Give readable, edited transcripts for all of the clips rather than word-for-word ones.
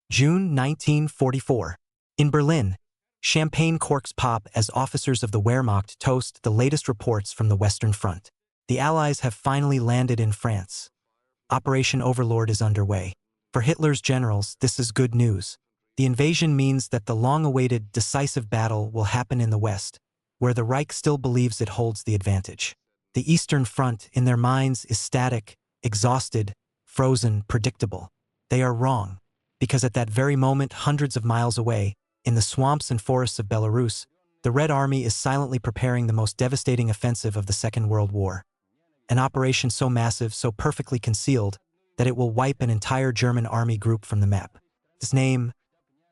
June 1944. In Berlin, champagne corks pop as officers of the Wehrmacht toast the latest reports from the Western Front. The Allies have finally landed in France. Operation Overlord is underway. For Hitler's generals, this is good news. The invasion means that the long-awaited, decisive battle will happen in the West, where the Reich still believes it holds the advantage. The Eastern Front, in their minds, is static, exhausted, frozen, predictable. They are wrong, because at that very moment, hundreds of miles away, in the swamps and forests of Belarus, the Red Army is silently preparing the most devastating offensive of the Second World War. An operation so massive, so perfectly concealed, that it will wipe an entire German army group from the map. Its name,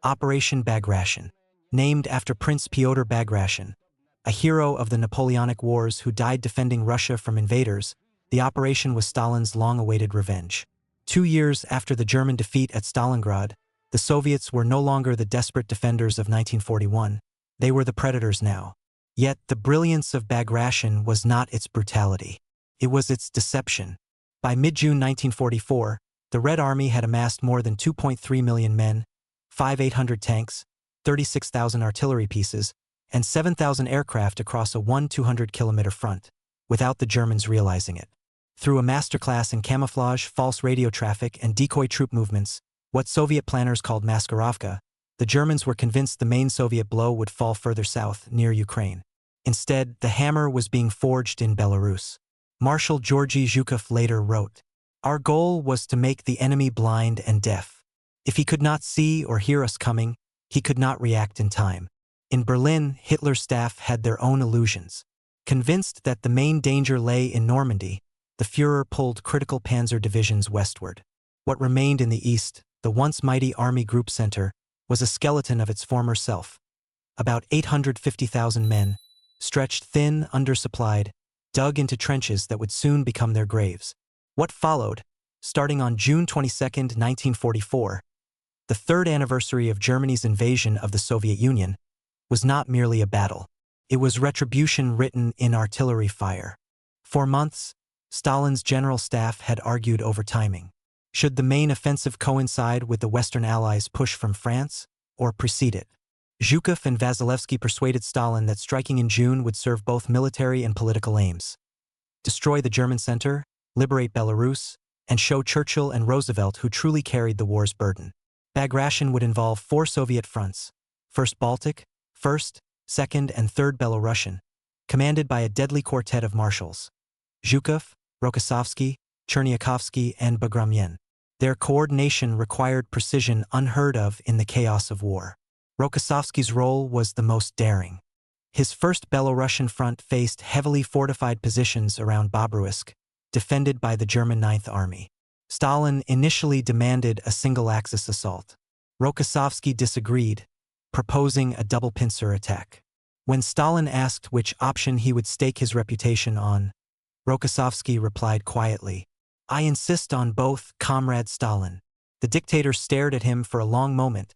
Operation Bagration, named after Prince Pyotr Bagration, a hero of the Napoleonic Wars who died defending Russia from invaders. The operation was Stalin's long-awaited revenge. 2 years after the German defeat at Stalingrad, the Soviets were no longer the desperate defenders of 1941. They were the predators now. Yet the brilliance of Bagration was not its brutality. It was its deception. By mid-June 1944, the Red Army had amassed more than 2.3 million men, 5,800 tanks, 36,000 artillery pieces, and 7,000 aircraft across a 200-kilometer front, without the Germans realizing it. Through a masterclass in camouflage, false radio traffic, and decoy troop movements, what Soviet planners called maskirovka, the Germans were convinced the main Soviet blow would fall further south, near Ukraine. Instead, the hammer was being forged in Belarus. Marshal Georgy Zhukov later wrote, "Our goal was to make the enemy blind and deaf. If he could not see or hear us coming, he could not react in time." In Berlin, Hitler's staff had their own illusions. Convinced that the main danger lay in Normandy, the Führer pulled critical panzer divisions westward. What remained in the east, the once mighty Army Group Center, was a skeleton of its former self. About 850,000 men, stretched thin, undersupplied, dug into trenches that would soon become their graves. What followed, starting on June 22, 1944, the third anniversary of Germany's invasion of the Soviet Union, was not merely a battle. It was retribution written in artillery fire. For months, Stalin's general staff had argued over timing. Should the main offensive coincide with the Western Allies' push from France, or precede it? Zhukov and Vasilevsky persuaded Stalin that striking in June would serve both military and political aims. Destroy the German center, liberate Belarus, and show Churchill and Roosevelt who truly carried the war's burden. Bagration would involve 4 Soviet fronts: 1st Baltic, 1st, 2nd, and 3rd Belarusian, commanded by a deadly quartet of marshals: Zhukov, Rokossovsky, Cherniakovsky, and Bagration. Their coordination required precision unheard of in the chaos of war. Rokossovsky's role was the most daring. His 1st Belarusian front faced heavily fortified positions around Bobruisk, defended by the German Ninth Army. Stalin initially demanded a single-axis assault. Rokossovsky disagreed, proposing a double-pincer attack. When Stalin asked which option he would stake his reputation on, Rokossovsky replied quietly, "I insist on both, Comrade Stalin." The dictator stared at him for a long moment,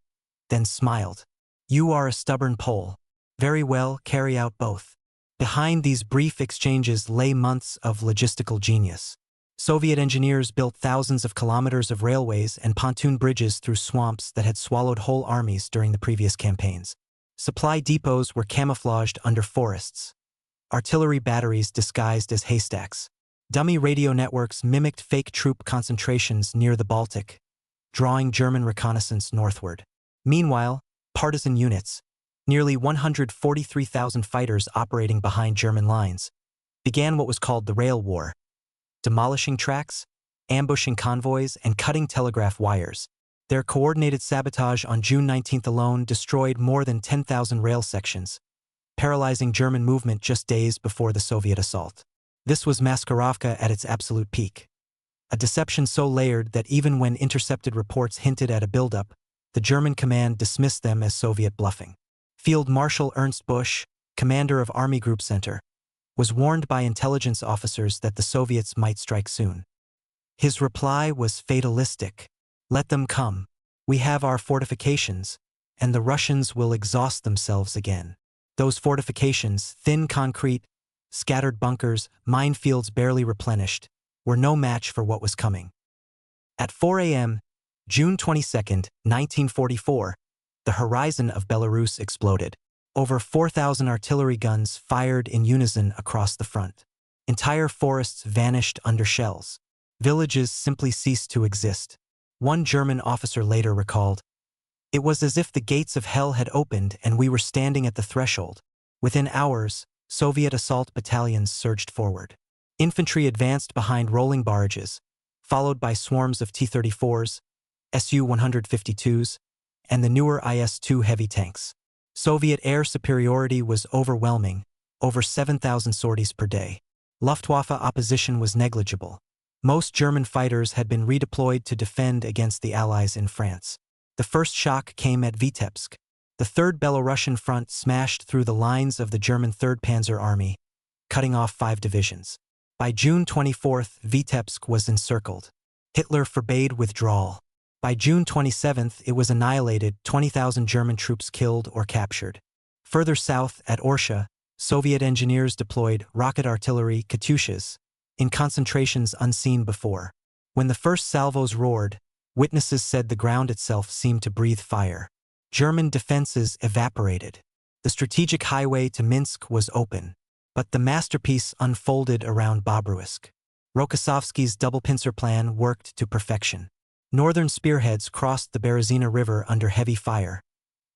then smiled. "You are a stubborn Pole. Very well, carry out both." Behind these brief exchanges lay months of logistical genius. Soviet engineers built thousands of kilometers of railways and pontoon bridges through swamps that had swallowed whole armies during the previous campaigns. Supply depots were camouflaged under forests. Artillery batteries disguised as haystacks. Dummy radio networks mimicked fake troop concentrations near the Baltic, drawing German reconnaissance northward. Meanwhile, partisan units, nearly 143,000 fighters operating behind German lines, began what was called the Rail War, demolishing tracks, ambushing convoys, and cutting telegraph wires. Their coordinated sabotage on June 19 alone destroyed more than 10,000 rail sections, paralyzing German movement just days before the Soviet assault. This was maskirovka at its absolute peak. A deception so layered that even when intercepted reports hinted at a buildup, the German command dismissed them as Soviet bluffing. Field Marshal Ernst Busch, commander of Army Group Center, was warned by intelligence officers that the Soviets might strike soon. His reply was fatalistic. "Let them come. We have our fortifications, and the Russians will exhaust themselves again." Those fortifications, thin concrete, scattered bunkers, minefields barely replenished, were no match for what was coming. At 4 a.m., June 22, 1944, the horizon of Belarus exploded. Over 4,000 artillery guns fired in unison across the front. Entire forests vanished under shells. Villages simply ceased to exist. One German officer later recalled, "It was as if the gates of hell had opened and we were standing at the threshold." Within hours, Soviet assault battalions surged forward. Infantry advanced behind rolling barrages, followed by swarms of T-34s, Su-152s, and the newer IS-2 heavy tanks. Soviet air superiority was overwhelming, over 7,000 sorties per day. Luftwaffe opposition was negligible. Most German fighters had been redeployed to defend against the Allies in France. The first shock came at Vitebsk. The 3rd Belarusian front smashed through the lines of the German 3rd Panzer Army, cutting off 5 divisions. By June 24, Vitebsk was encircled. Hitler forbade withdrawal. By June 27, it was annihilated, 20,000 German troops killed or captured. Further south, at Orsha, Soviet engineers deployed rocket artillery, Katyushas, in concentrations unseen before. When the first salvos roared, witnesses said the ground itself seemed to breathe fire. German defenses evaporated. The strategic highway to Minsk was open, but the masterpiece unfolded around Bobruisk. Rokossovsky's double pincer plan worked to perfection. Northern spearheads crossed the Berezina River under heavy fire.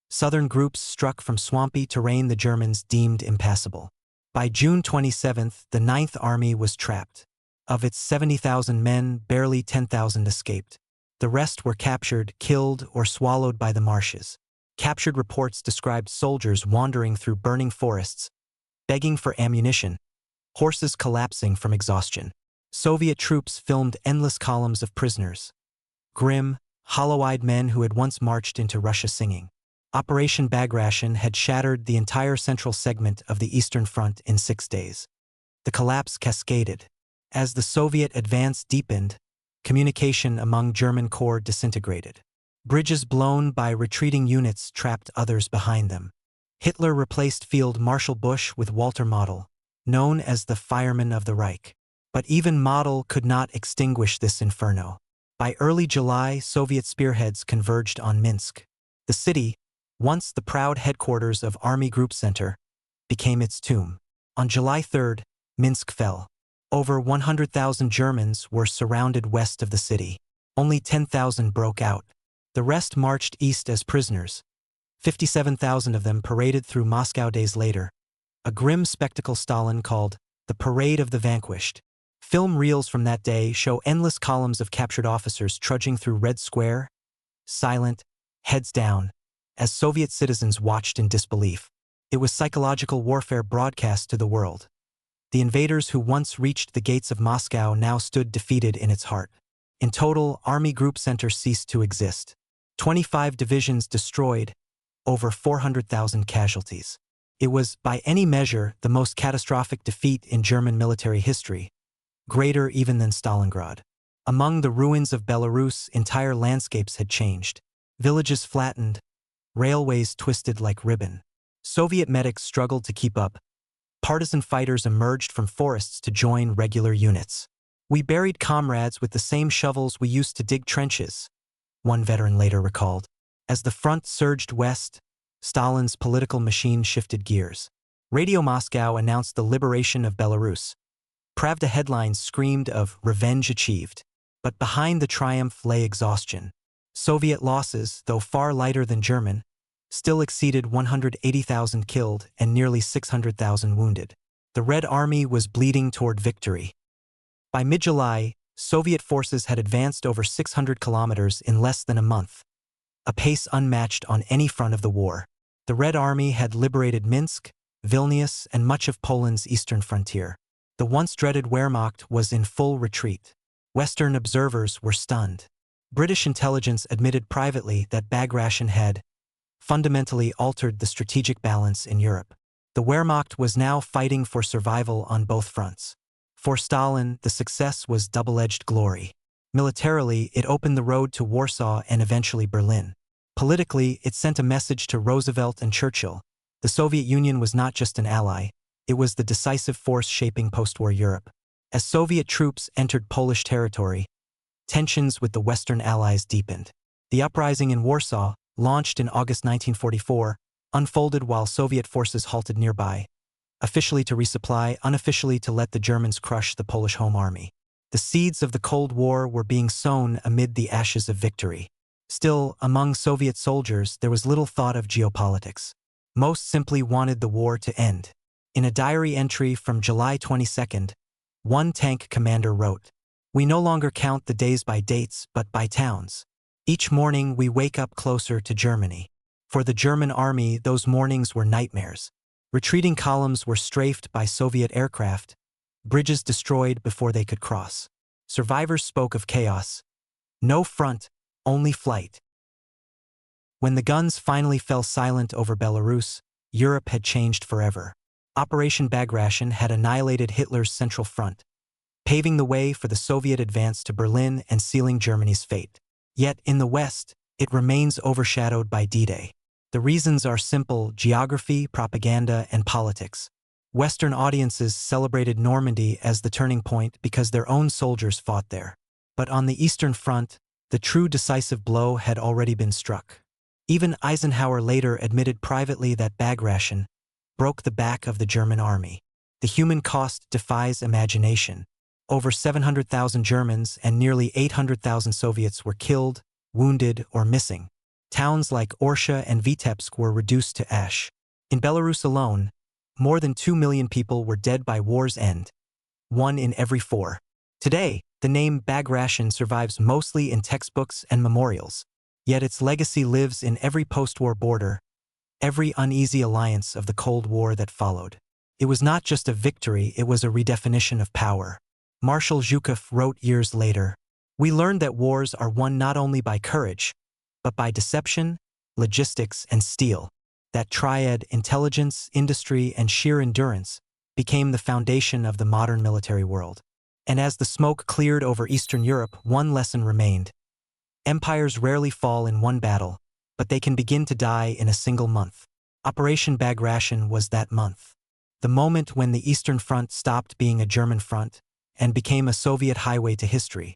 Southern groups struck from swampy terrain the Germans deemed impassable. By June 27, the 9th Army was trapped. Of its 70,000 men, barely 10,000 escaped. The rest were captured, killed, or swallowed by the marshes. Captured reports described soldiers wandering through burning forests, begging for ammunition, horses collapsing from exhaustion. Soviet troops filmed endless columns of prisoners. Grim, hollow-eyed men who had once marched into Russia singing. Operation Bagration had shattered the entire central segment of the Eastern Front in 6 days. The collapse cascaded. As the Soviet advance deepened, communication among German corps disintegrated. Bridges blown by retreating units trapped others behind them. Hitler replaced Field Marshal Busch with Walter Model, known as the Fireman of the Reich. But even Model could not extinguish this inferno. By early July, Soviet spearheads converged on Minsk. The city, once the proud headquarters of Army Group Center, became its tomb. On July 3, Minsk fell. Over 100,000 Germans were surrounded west of the city. Only 10,000 broke out. The rest marched east as prisoners. 57,000 of them paraded through Moscow days later. A grim spectacle Stalin called the Parade of the Vanquished. Film reels from that day show endless columns of captured officers trudging through Red Square, silent, heads down, as Soviet citizens watched in disbelief. It was psychological warfare broadcast to the world. The invaders who once reached the gates of Moscow now stood defeated in its heart. In total, Army Group Center ceased to exist. 25 divisions destroyed, over 400,000 casualties. It was, by any measure, the most catastrophic defeat in German military history, greater even than Stalingrad. Among the ruins of Belarus, entire landscapes had changed. Villages flattened, railways twisted like ribbon. Soviet medics struggled to keep up. Partisan fighters emerged from forests to join regular units. "We buried comrades with the same shovels we used to dig trenches," one veteran later recalled. As the front surged west, Stalin's political machine shifted gears. Radio Moscow announced the liberation of Belarus. Pravda headlines screamed of revenge achieved. But behind the triumph lay exhaustion. Soviet losses, though far lighter than German, still exceeded 180,000 killed and nearly 600,000 wounded. The Red Army was bleeding toward victory. By mid-July, Soviet forces had advanced over 600 kilometers in less than a month, a pace unmatched on any front of the war. The Red Army had liberated Minsk, Vilnius, and much of Poland's eastern frontier. The once dreaded Wehrmacht was in full retreat. Western observers were stunned. British intelligence admitted privately that Bagration had fundamentally altered the strategic balance in Europe. The Wehrmacht was now fighting for survival on both fronts. For Stalin, the success was double-edged glory. Militarily, it opened the road to Warsaw and eventually Berlin. Politically, it sent a message to Roosevelt and Churchill. The Soviet Union was not just an ally, it was the decisive force shaping post-war Europe. As Soviet troops entered Polish territory, tensions with the Western allies deepened. The uprising in Warsaw, launched in August 1944, unfolded while Soviet forces halted nearby, officially to resupply, unofficially to let the Germans crush the Polish Home Army. The seeds of the Cold War were being sown amid the ashes of victory. Still, among Soviet soldiers, there was little thought of geopolitics. Most simply wanted the war to end. In a diary entry from July 22, one tank commander wrote, "We no longer count the days by dates, but by towns. Each morning we wake up closer to Germany." For the German army, those mornings were nightmares. Retreating columns were strafed by Soviet aircraft, bridges destroyed before they could cross. Survivors spoke of chaos. No front, only flight. When the guns finally fell silent over Belarus, Europe had changed forever. Operation Bagration had annihilated Hitler's Central Front, paving the way for the Soviet advance to Berlin and sealing Germany's fate. Yet, in the West, it remains overshadowed by D-Day. The reasons are simple: geography, propaganda, and politics. Western audiences celebrated Normandy as the turning point because their own soldiers fought there. But on the Eastern Front, the true decisive blow had already been struck. Even Eisenhower later admitted privately that Bagration broke the back of the German army. The human cost defies imagination. Over 700,000 Germans and nearly 800,000 Soviets were killed, wounded, or missing. Towns like Orsha and Vitebsk were reduced to ash. In Belarus alone, more than 2 million people were dead by war's end, 1 in every 4. Today, the name Bagration survives mostly in textbooks and memorials, yet its legacy lives in every post-war border, every uneasy alliance of the Cold War that followed. It was not just a victory, it was a redefinition of power. Marshal Zhukov wrote years later, "We learned that wars are won not only by courage, but by deception, logistics, and steel." That triad, intelligence, industry, and sheer endurance, became the foundation of the modern military world. And as the smoke cleared over Eastern Europe, one lesson remained. Empires rarely fall in one battle, but they can begin to die in a single month. Operation Bagration was that month. The moment when the Eastern Front stopped being a German front and became a Soviet highway to history.